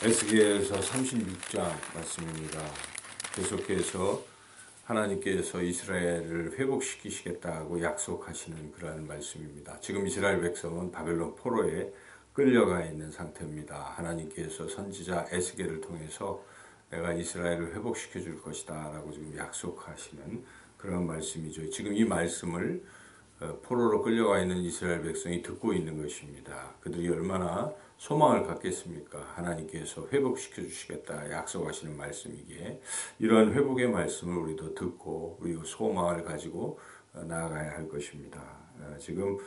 에스겔서 36장 말씀입니다. 계속해서 하나님께서 이스라엘을 회복시키시겠다고 약속하시는 그러한 말씀입니다. 지금 이스라엘 백성은 바벨론 포로에 끌려가 있는 상태입니다. 하나님께서 선지자 에스겔을 통해서 내가 이스라엘을 회복시켜 줄 것이다 라고 지금 약속하시는 그런 말씀이죠. 지금 이 말씀을 포로로 끌려가 있는 이스라엘 백성이 듣고 있는 것입니다. 그들이 얼마나 소망을 갖겠습니까? 하나님께서 회복시켜 주시겠다 약속하시는 말씀이기에 이러한 회복의 말씀을 우리도 듣고 그리고 소망을 가지고 나아가야 할 것입니다. 지금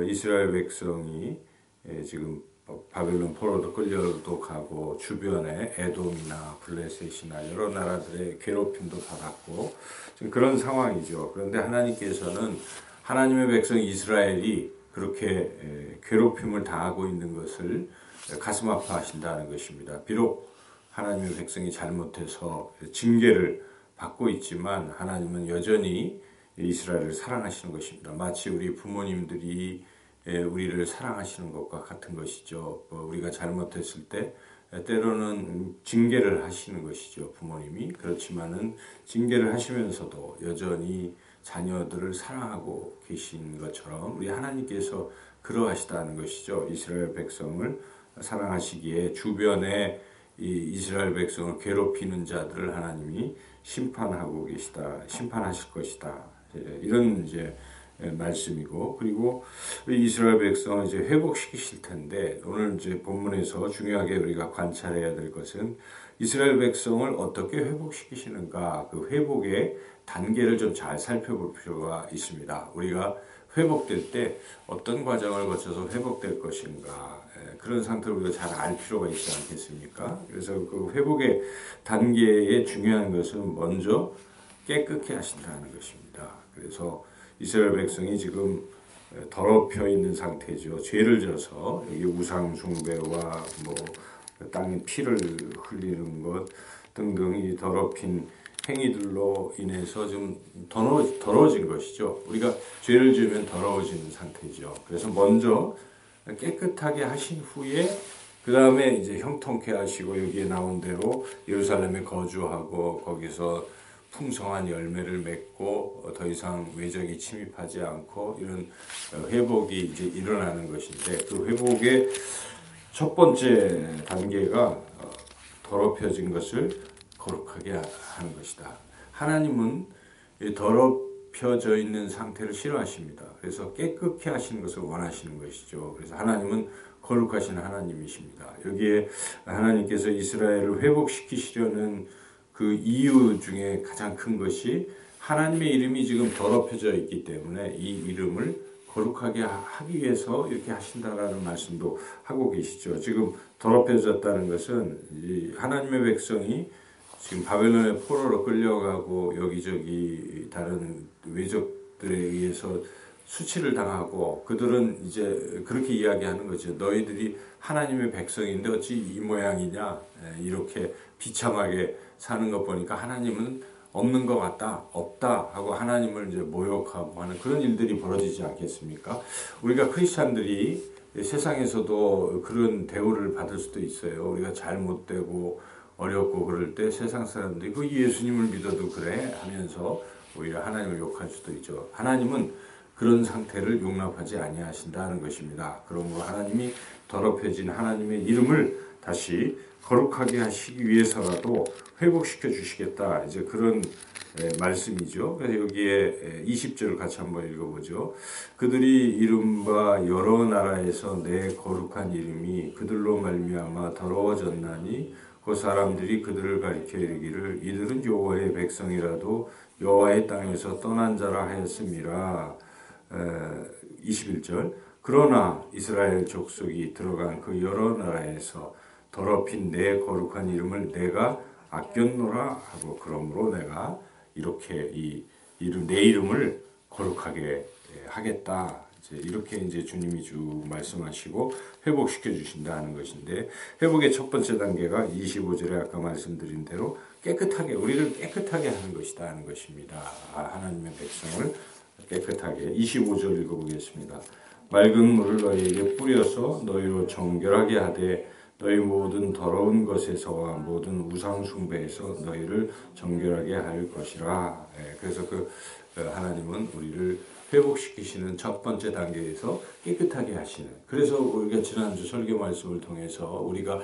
이스라엘 백성이 지금 바벨론 포로로 끌려도 가고 주변에 에돔이나 블레셋이나 여러 나라들의 괴롭힘도 받았고 지금 그런 상황이죠. 그런데 하나님께서는 하나님의 백성 이스라엘이 그렇게 괴롭힘을 당하고 있는 것을 가슴 아파하신다는 것입니다. 비록 하나님의 백성이 잘못해서 징계를 받고 있지만 하나님은 여전히 이스라엘을 사랑하시는 것입니다. 마치 우리 부모님들이 우리를 사랑하시는 것과 같은 것이죠. 우리가 잘못했을 때 때로는 징계를 하시는 것이죠. 부모님이. 그렇지만은 징계를 하시면서도 여전히 자녀들을 사랑하고 계신 것처럼 우리 하나님께서 그러하시다는 것이죠. 이스라엘 백성을 사랑하시기에 주변에 이 이스라엘 백성을 괴롭히는 자들을 하나님이 심판하고 계시다, 심판하실 것이다. 이런 이제 말씀이고, 그리고 이스라엘 백성을 이제 회복시키실 텐데, 오늘 이제 본문에서 중요하게 우리가 관찰해야 될 것은 이스라엘 백성을 어떻게 회복시키시는가, 그 회복의 단계를 좀 잘 살펴볼 필요가 있습니다. 우리가 회복될 때 어떤 과정을 거쳐서 회복될 것인가, 그런 상태를 우리가 잘 알 필요가 있지 않겠습니까? 그래서 그 회복의 단계의 중요한 것은 먼저 깨끗게 하신다는 것입니다. 그래서 이스라엘 백성이 지금 더럽혀 있는 상태죠. 죄를 져서 여기 우상 숭배와 뭐 땅에 피를 흘리는 것 등등 이 더럽힌 행위들로 인해서 좀 더러워진 것이죠. 우리가 죄를 지으면 더러워지는 상태죠. 그래서 먼저 깨끗하게 하신 후에 그 다음에 이제 형통케 하시고 여기에 나온 대로 예루살렘에 거주하고 거기서 풍성한 열매를 맺고 더 이상 외적이 침입하지 않고 이런 회복이 이제 일어나는 것인데 그 회복의 첫 번째 단계가 더럽혀진 것을 거룩하게 하는 것이다. 하나님은 더럽혀져 있는 상태를 싫어하십니다. 그래서 깨끗게 하시는 것을 원하시는 것이죠. 그래서 하나님은 거룩하신 하나님이십니다. 여기에 하나님께서 이스라엘을 회복시키시려는 그 이유 중에 가장 큰 것이 하나님의 이름이 지금 더럽혀져 있기 때문에 이 이름을 거룩하게 하기 위해서 이렇게 하신다라는 말씀도 하고 계시죠. 지금 더럽혀졌다는 것은 하나님의 백성이 지금 바벨론의 포로로 끌려가고 여기저기 다른 외적들에 의해서 수치를 당하고 그들은 이제 그렇게 이야기하는 거죠. 너희들이 하나님의 백성인데 어찌 이 모양이냐, 이렇게 비참하게 사는 것 보니까 하나님은 없는 것 같다, 없다 하고 하나님을 이제 모욕하고 하는 그런 일들이 벌어지지 않겠습니까? 우리가 크리스찬들이 세상에서도 그런 대우를 받을 수도 있어요. 우리가 잘못되고 어렵고 그럴 때 세상 사람들이 그 예수님을 믿어도 그래 하면서 오히려 하나님을 욕할 수도 있죠. 하나님은 그런 상태를 용납하지 아니하신다는 것입니다. 그러므로 하나님이 더럽혀진 하나님의 이름을 다시 거룩하게 하시기 위해서라도 회복시켜 주시겠다. 이제 그런 말씀이죠. 그래서 여기에 20절을 같이 한번 읽어보죠. 그들이 이른바 여러 나라에서 내 거룩한 이름이 그들로 말미암아 더러워졌나니 그 사람들이 그들을 가리켜 이르기를 이들은 여호와의 백성이라도 여호와의 땅에서 떠난 자라 하였음이라. 21절 그러나 이스라엘 족속이 들어간 그 여러 나라에서 더럽힌 내 거룩한 이름을 내가 아꼈노라 하고 그러므로 내가 이렇게 내 이름을 거룩하게 하겠다. 이렇게 이제 주님이 말씀하시고 회복시켜 주신다는 것인데 회복의 첫 번째 단계가 25절에 아까 말씀드린 대로 깨끗하게 우리를 깨끗하게 하는 것이다 하는 것입니다. 하나님의 백성을 깨끗하게 25절 읽어보겠습니다. 맑은 물을 너희에게 뿌려서 너희로 정결하게 하되 너희 모든 더러운 것에서와 모든 우상 숭배에서 너희를 정결하게 할 것이라. 그래서 하나님은 우리를 회복시키시는 첫 번째 단계에서 깨끗하게 하시는. 그래서 우리가 지난주 설교 말씀을 통해서 우리가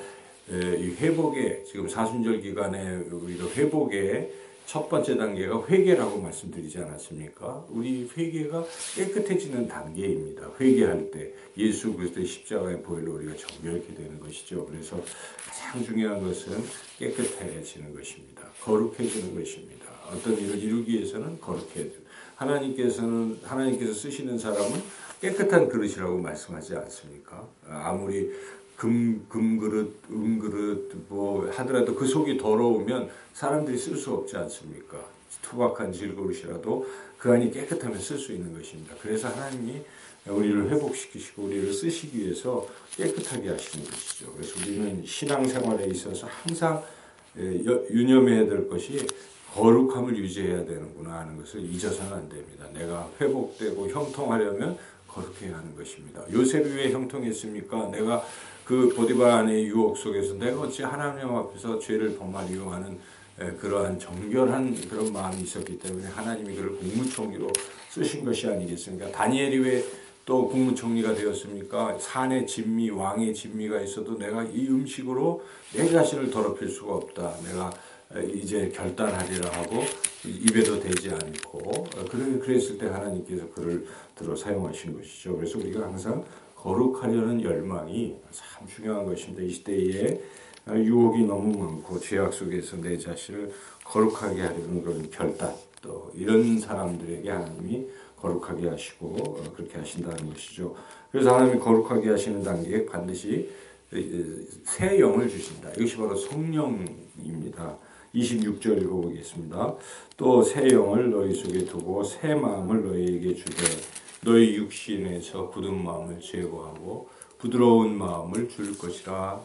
이 회복의 지금 사순절 기간에 우리가 회복의 첫 번째 단계가 회개라고 말씀드리지 않았습니까? 우리 회개가 깨끗해지는 단계입니다. 회개할 때 예수 그리스도의 십자가의 보혈로 우리가 정결케 되는 것이죠. 그래서 가장 중요한 것은 깨끗해지는 것입니다. 거룩해지는 것입니다. 어떤 일을 이루기 위해서는 거룩해야 돼요. 하나님께서 쓰시는 사람은 깨끗한 그릇이라고 말씀하지 않습니까? 아무리 금그릇, 은그릇 뭐 하더라도 그 속이 더러우면 사람들이 쓸 수 없지 않습니까? 투박한 질그릇이라도 그 안이 깨끗하면 쓸 수 있는 것입니다. 그래서 하나님이 우리를 회복시키시고 우리를 쓰시기 위해서 깨끗하게 하시는 것이죠. 그래서 우리는 신앙생활에 있어서 항상 유념해야 될 것이 거룩함을 유지해야 되는구나 하는 것을 잊어서는 안 됩니다. 내가 회복되고 형통하려면 거룩해야 하는 것입니다. 요셉이 왜 형통했습니까? 내가 그 보디발의 유혹 속에서 내가 어찌 하나님 앞에서 죄를 범하리요 하는 그러한 정결한 그런 마음이 있었기 때문에 하나님이 그를 국무총리로 쓰신 것이 아니겠습니까? 다니엘이 왜 또 국무총리가 되었습니까? 산의 진미, 왕의 진미가 있어도 내가 이 음식으로 내 자신을 더럽힐 수가 없다. 내가 이제 결단하리라 하고 입에도 대지 않고 그랬을 때 하나님께서 그를 들어 사용하신 것이죠. 그래서 우리가 항상 거룩하려는 열망이 참 중요한 것입니다. 이 시대에 유혹이 너무 많고 죄악 속에서 내 자신을 거룩하게 하려는 그런 결단, 또 이런 사람들에게 하나님이 거룩하게 하시고 그렇게 하신다는 것이죠. 그래서 하나님이 거룩하게 하시는 단계에 반드시 새 영을 주신다. 이것이 바로 성령입니다. 26절 읽어보겠습니다. 또 새 영을 너희 속에 두고 새 마음을 너희에게 주되 너희 육신에서 굳은 마음을 제거하고 부드러운 마음을 줄 것이라.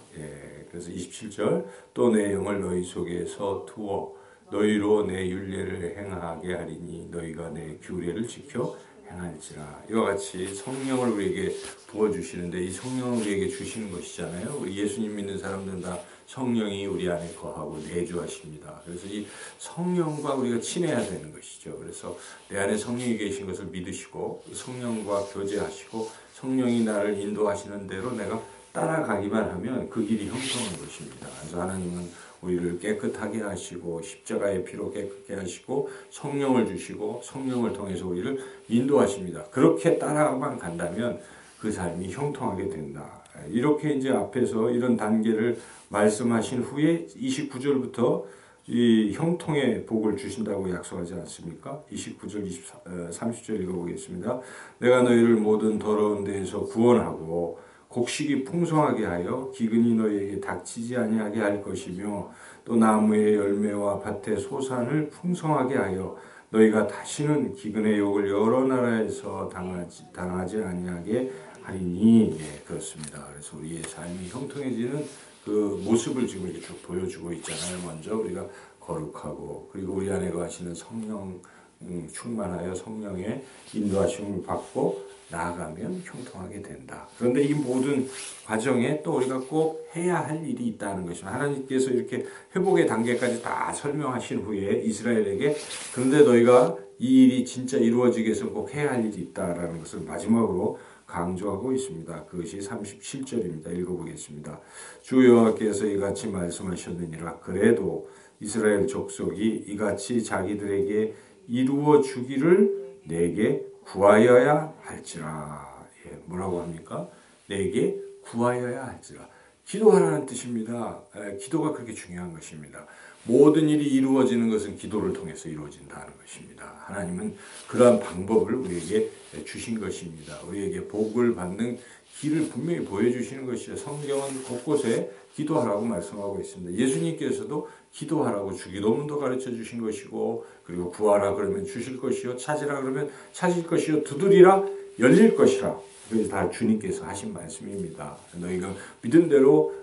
그래서 27절 또 내 영을 너희 속에서 두어 너희로 내 윤례를 행하게 하리니 너희가 내 규례를 지켜 행할지라. 이와 같이 성령을 우리에게 부어주시는데 이 성령을 우리에게 주시는 것이잖아요. 우리 예수님 믿는 사람들은 다 성령이 우리 안에 거하고 내주하십니다. 그래서 이 성령과 우리가 친해야 되는 것이죠. 그래서 내 안에 성령이 계신 것을 믿으시고 성령과 교제하시고 성령이 나를 인도하시는 대로 내가 따라가기만 하면 그 길이 형통한 것입니다. 그래서 하나님은 우리를 깨끗하게 하시고 십자가의 피로 깨끗게 하시고 성령을 주시고 성령을 통해서 우리를 인도하십니다. 그렇게 따라만 간다면 그 삶이 형통하게 된다. 이렇게 이제 앞에서 이런 단계를 말씀하신 후에 29절부터 이 형통의 복을 주신다고 약속하지 않습니까? 29절, 30절 읽어보겠습니다. 내가 너희를 모든 더러운 데에서 구원하고 곡식이 풍성하게 하여 기근이 너희에게 닥치지 아니하게 할 것이며 또 나무의 열매와 밭의 소산을 풍성하게 하여 너희가 다시는 기근의 욕을 여러 나라에서 당하지 아니하게 하리니. 그렇습니다. 그래서 우리의 삶이 형통해지는 그 모습을 지금 이렇게 쭉 보여주고 있잖아요. 먼저 우리가 거룩하고 그리고 우리 안에 거하시는 성령 충만하여 성령의 인도하심을 받고 나아가면 형통하게 된다. 그런데 이 모든 과정에 또 우리가 꼭 해야 할 일이 있다는 것입니다. 하나님께서 이렇게 회복의 단계까지 다 설명하신 후에 이스라엘에게 그런데 너희가 이 일이 진짜 이루어지기 위해서 꼭 해야 할 일이 있다라는 것을 마지막으로 강조하고 있습니다. 그것이 37절입니다. 읽어보겠습니다. 주 여호와께서 이같이 말씀하셨느니라. 그래도 이스라엘 족속이 이같이 자기들에게 이루어 주기를 내게 구하여야 할지라. 뭐라고 합니까? 내게 구하여야 할지라. 기도하라는 뜻입니다. 기도가 그렇게 중요한 것입니다. 모든 일이 이루어지는 것은 기도를 통해서 이루어진다는 것입니다. 하나님은 그러한 방법을 우리에게 주신 것입니다. 우리에게 복을 받는 길을 분명히 보여주시는 것이죠. 성경은 곳곳에 기도하라고 말씀하고 있습니다. 예수님께서도 기도하라고 주기도문도 가르쳐 주신 것이고 그리고 구하라 그러면 주실 것이요 찾으라 그러면 찾을 것이요 두드리라 열릴 것이라. 그게 다 주님께서 하신 말씀입니다. 너희가 믿은 대로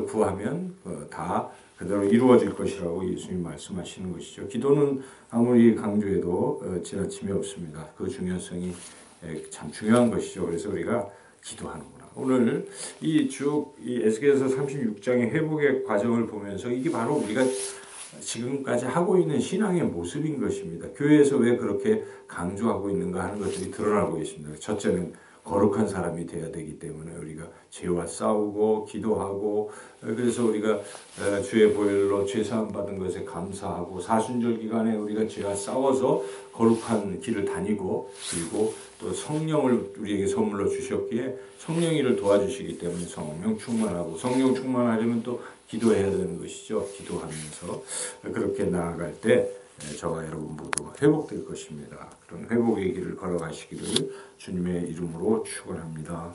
구하면 다 그대로 이루어질 것이라고 예수님이 말씀하시는 것이죠. 기도는 아무리 강조해도 지나침이 없습니다. 그 중요성이 참 중요한 것이죠. 그래서 우리가 기도하는구나. 오늘 이 에스겔서 36장의 회복의 과정을 보면서 이게 바로 우리가 지금까지 하고 있는 신앙의 모습인 것입니다. 교회에서 왜 그렇게 강조하고 있는가 하는 것들이 드러나고 있습니다. 첫째는 거룩한 사람이 되어야 되기 때문에 우리가 죄와 싸우고 기도하고, 그래서 우리가 주의 보혈로 죄 사함 받은 것에 감사하고, 사순절 기간에 우리가 죄와 싸워서 거룩한 길을 다니고, 그리고 또 성령을 우리에게 선물로 주셨기에 성령이 이를 도와주시기 때문에 성령 충만하고, 성령 충만하려면 또 기도해야 되는 것이죠. 기도하면서 그렇게 나아갈 때 저와 여러분 모두 회복될 것입니다. 그런 회복의 길을 걸어가시기를 주님의 이름으로 축원합니다.